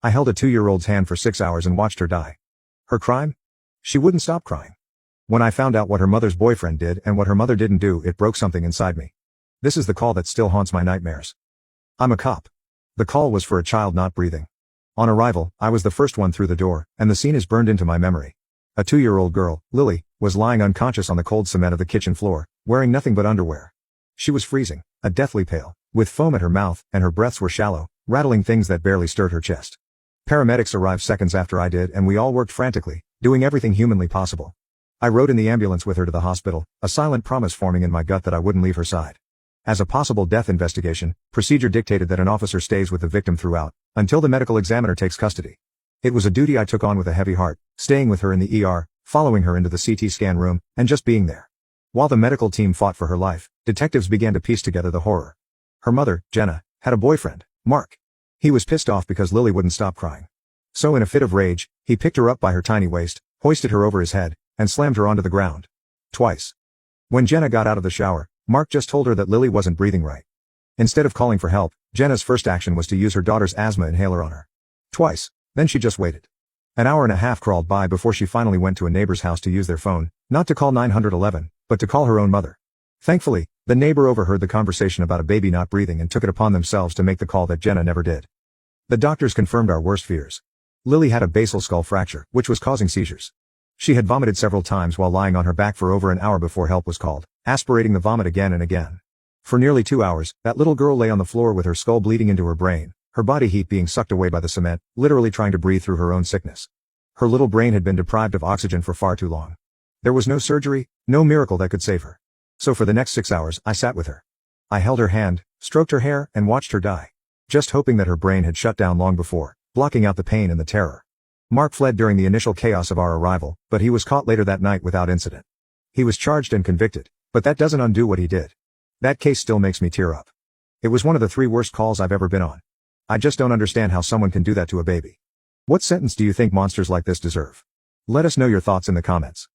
I held a 2-year-old's hand for 6 hours and watched her die. Her crime? She wouldn't stop crying. When I found out what her mother's boyfriend did and what her mother didn't do, it broke something inside me. This is the call that still haunts my nightmares. I'm a cop. The call was for a child not breathing. On arrival, I was the first one through the door, and the scene is burned into my memory. A 2-year-old girl, Lily, was lying unconscious on the cold cement of the kitchen floor, wearing nothing but underwear. She was freezing, a deathly pale, with foam at her mouth, and her breaths were shallow, rattling things that barely stirred her chest. Paramedics arrived seconds after I did, and we all worked frantically, doing everything humanly possible. I rode in the ambulance with her to the hospital, a silent promise forming in my gut that I wouldn't leave her side. As a possible death investigation, procedure dictated that an officer stays with the victim throughout, until the medical examiner takes custody. It was a duty I took on with a heavy heart, staying with her in the ER, following her into the CT scan room, and just being there. While the medical team fought for her life, detectives began to piece together the horror. Her mother, Jenna, had a boyfriend, Mark. He was pissed off because Lily wouldn't stop crying. So in a fit of rage, he picked her up by her tiny waist, hoisted her over his head, and slammed her onto the ground. Twice. When Jenna got out of the shower, Mark just told her that Lily wasn't breathing right. Instead of calling for help, Jenna's first action was to use her daughter's asthma inhaler on her. Twice. Then she just waited. An hour and a half crawled by before she finally went to a neighbor's house to use their phone, not to call 911, but to call her own mother. Thankfully, the neighbor overheard the conversation about a baby not breathing and took it upon themselves to make the call that Jenna never did. The doctors confirmed our worst fears. Lily had a basal skull fracture, which was causing seizures. She had vomited several times while lying on her back for over an hour before help was called, aspirating the vomit again and again. For nearly 2 hours, that little girl lay on the floor with her skull bleeding into her brain, her body heat being sucked away by the cement, literally trying to breathe through her own sickness. Her little brain had been deprived of oxygen for far too long. There was no surgery, no miracle that could save her. So for the next 6 hours, I sat with her. I held her hand, stroked her hair, and watched her die. Just hoping that her brain had shut down long before, blocking out the pain and the terror. Mark fled during the initial chaos of our arrival, but he was caught later that night without incident. He was charged and convicted, but that doesn't undo what he did. That case still makes me tear up. It was one of the 3 worst calls I've ever been on. I just don't understand how someone can do that to a baby. What sentence do you think monsters like this deserve? Let us know your thoughts in the comments.